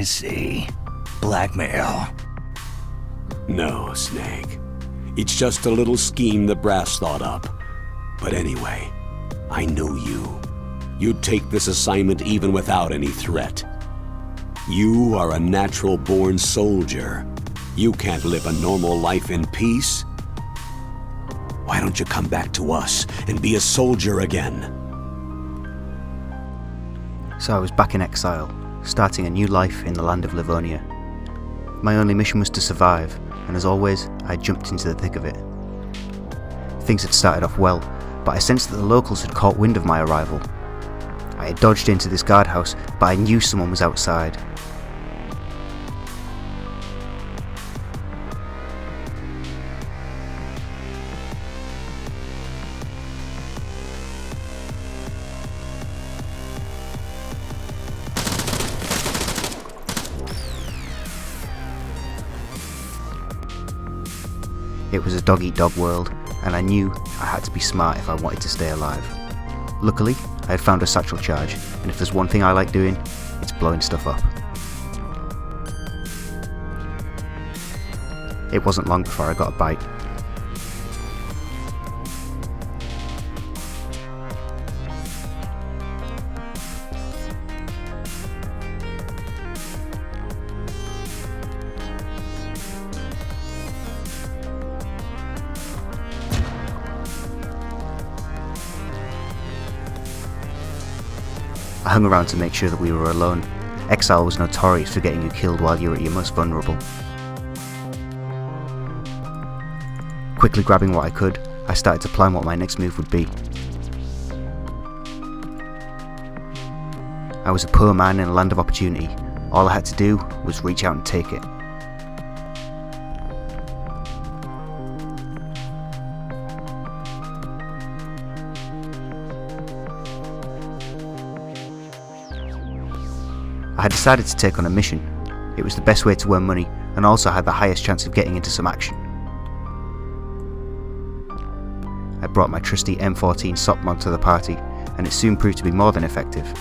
see. Blackmail. No, Snake. It's just a little scheme the brass thought up. But anyway, I know you. You'd take this assignment even without any threat. You are a natural-born soldier. You can't live a normal life in peace. Why don't you come back to us and be a soldier again? So I was back in exile, starting a new life in the land of Livonia. My only mission was to survive, and as always, I jumped into the thick of it. Things had started off well, but I sensed that the locals had caught wind of my arrival. I had dodged into this guardhouse, but I knew someone was outside. It was a dog-eat-dog world, and I knew I had to be smart if I wanted to stay alive. Luckily, I had found a satchel charge, and if there's one thing I like doing, it's blowing stuff up. It wasn't long before I got a bite. I hung around to make sure that we were alone. Exile was notorious for getting you killed while you were at your most vulnerable. Quickly grabbing what I could, I started to plan what my next move would be. I was a poor man in a land of opportunity. All I had to do was reach out and take it. I had decided to take on a mission. It was the best way to earn money and also had the highest chance of getting into some action. I brought my trusty M14 SOP mod to the party, and it soon proved to be more than effective.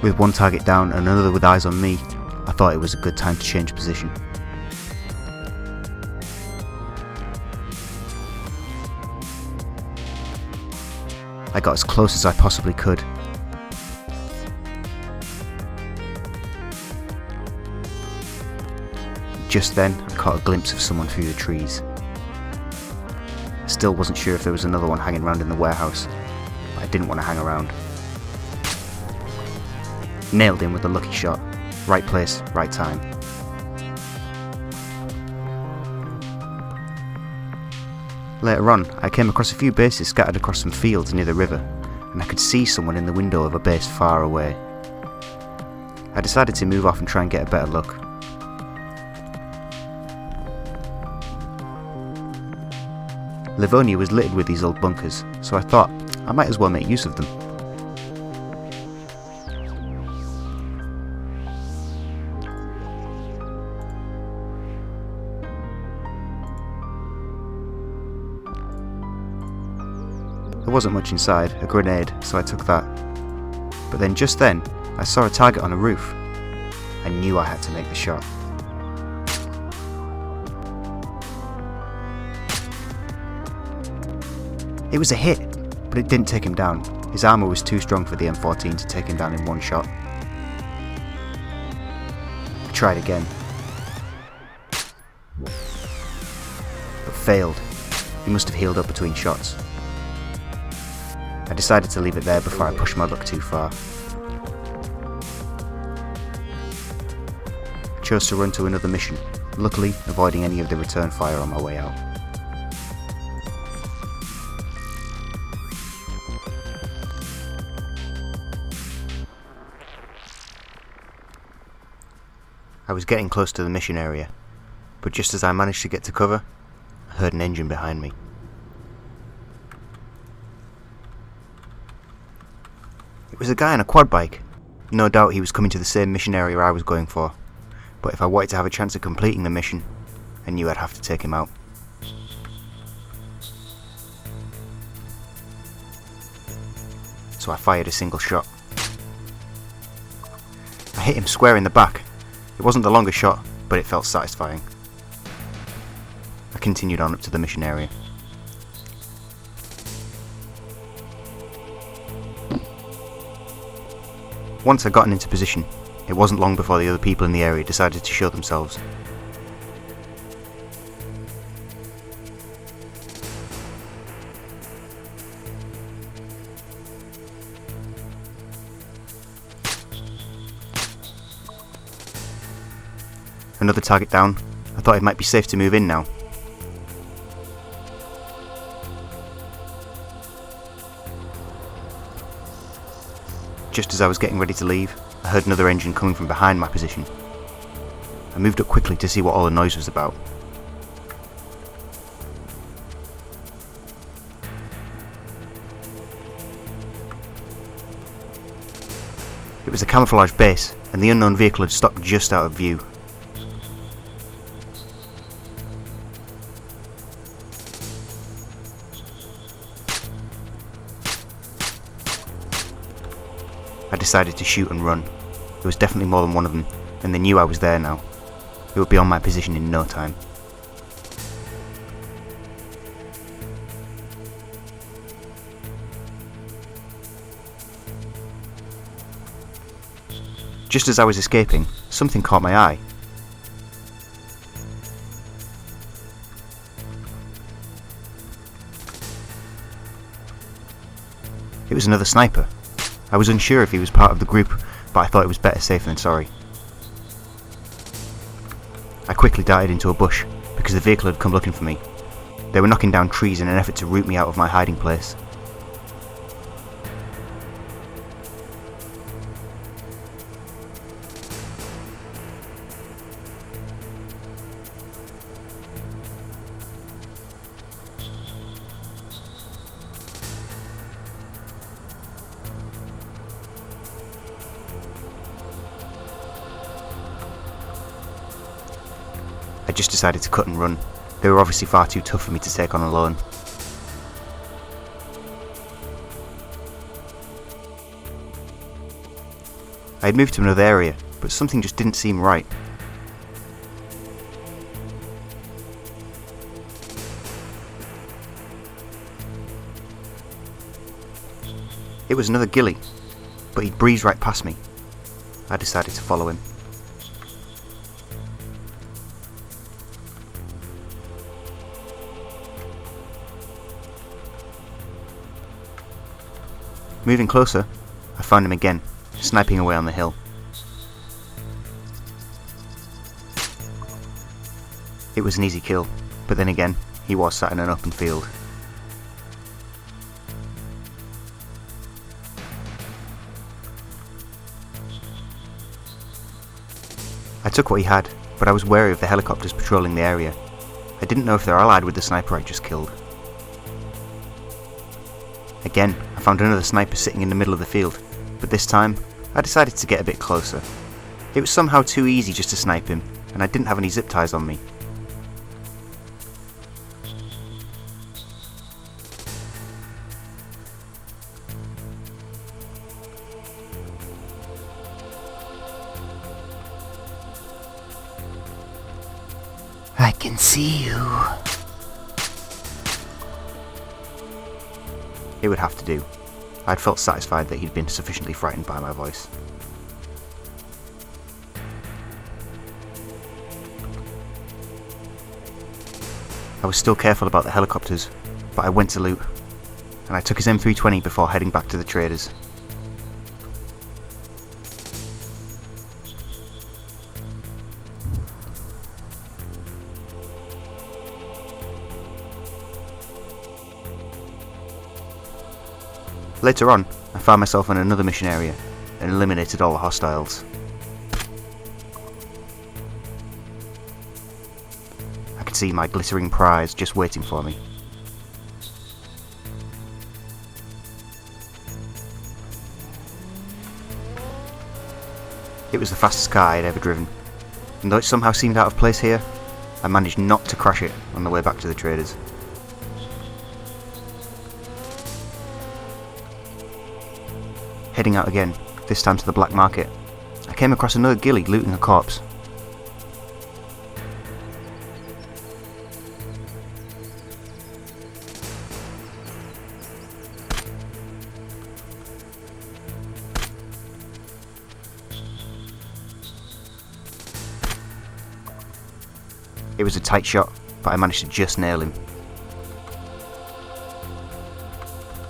With one target down and another with eyes on me, I thought it was a good time to change position. I got as close as I possibly could. Just then, I caught a glimpse of someone through the trees. I still wasn't sure if there was another one hanging around in the warehouse, but I didn't want to hang around. Nailed him with a lucky shot. Right place, right time. Later on, I came across a few bases scattered across some fields near the river, and I could see someone in the window of a base far away. I decided to move off and try and get a better look. Livonia was littered with these old bunkers, so I thought I might as well make use of them. There wasn't much inside, a grenade, so I took that. But then just then, I saw a target on a roof. I knew I had to make the shot. It was a hit, but it didn't take him down. His armor was too strong for the M14 to take him down in one shot. I tried again, but failed. He must have healed up between shots. I decided to leave it there before I pushed my luck too far. I chose to run to another mission, luckily avoiding any of the return fire on my way out. I was getting close to the mission area, but just as I managed to get to cover, I heard an engine behind me. It was a guy on a quad bike. No doubt he was coming to the same mission area I was going for, but if I wanted to have a chance of completing the mission, I knew I'd have to take him out. So I fired a single shot. I hit him square in the back. It wasn't the longest shot, but it felt satisfying. I continued on up to the mission area. Once I got into position, it wasn't long before the other people in the area decided to show themselves. Another target down. I thought it might be safe to move in now. Just as I was getting ready to leave, I heard another engine coming from behind my position. I moved up quickly to see what all the noise was about. It was a camouflage base, and the unknown vehicle had stopped just out of view. I decided to shoot and run. There was definitely more than one of them, and they knew I was there now. It would be on my position in no time. Just as I was escaping, something caught my eye. It was another sniper. I was unsure if he was part of the group, but I thought it was better safe than sorry. I quickly darted into a bush, because the vehicle had come looking for me. They were knocking down trees in an effort to root me out of my hiding place. I just decided to cut and run. They were obviously far too tough for me to take on alone. I had moved to another area, but something just didn't seem right. It was another ghillie, but he'd breezed right past me. I decided to follow him. Moving closer, I found him again, sniping away on the hill. It was an easy kill, but then again, he was sat in an open field. I took what he had, but I was wary of the helicopters patrolling the area. I didn't know if they're allied with the sniper I just killed. Again, I found another sniper sitting in the middle of the field, but this time, I decided to get a bit closer. It was somehow too easy just to snipe him, and I didn't have any zip ties on me. I can see you. It would have to do. I'd felt satisfied that he'd been sufficiently frightened by my voice. I was still careful about the helicopters, but I went to loot, and I took his M320 before heading back to the traders. Later on, I found myself in another mission area and eliminated all the hostiles. I could see my glittering prize just waiting for me. It was the fastest car I had ever driven, and though it somehow seemed out of place here, I managed not to crash it on the way back to the traders. Heading out again, this time to the black market, I came across another ghillie looting a corpse. It was a tight shot, but I managed to just nail him.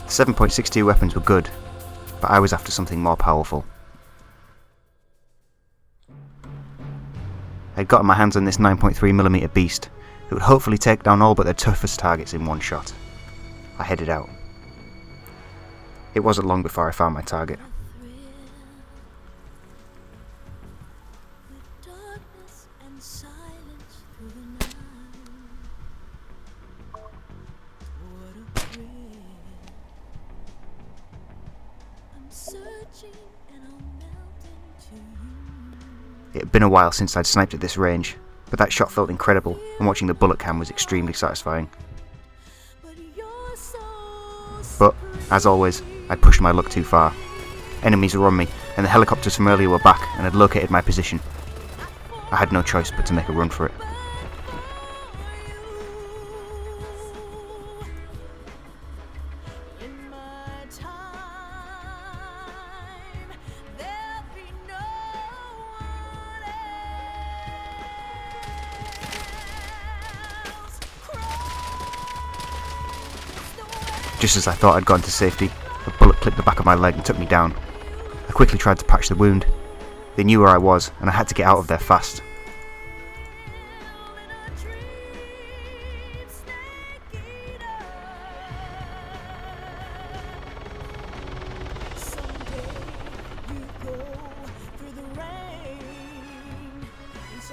The 7.62 weapons were good, but I was after something more powerful. I'd gotten my hands on this 9.3mm beast that would hopefully take down all but the toughest targets in one shot. I headed out. It wasn't long before I found my target. It had been a while since I'd sniped at this range, but that shot felt incredible, and watching the bullet cam was extremely satisfying. But, as always, I'd pushed my luck too far. Enemies were on me, and the helicopters from earlier were back and had located my position. I had no choice but to make a run for it. Just as I thought I'd gone to safety, a bullet clipped the back of my leg and took me down. I quickly tried to patch the wound. They knew where I was, and I had to get out of there fast.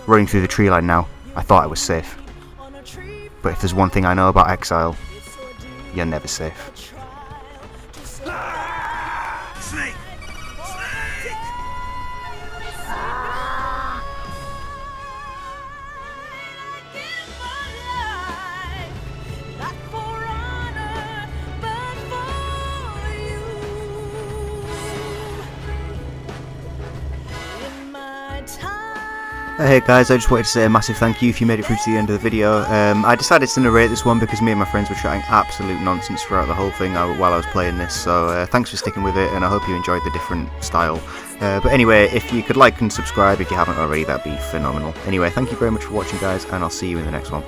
Running through the tree line now, I thought I was safe. But if there's one thing I know about Exile, you're never safe. Snake! Hey guys, I just wanted to say a massive thank you if you made it through to the end of the video. I decided to narrate this one because me and my friends were chatting absolute nonsense throughout the whole thing while I was playing this, so thanks for sticking with it, and I hope you enjoyed the different style. But anyway, if you could like and subscribe if you haven't already, that'd be phenomenal. Anyway, thank you very much for watching guys, and I'll see you in the next one.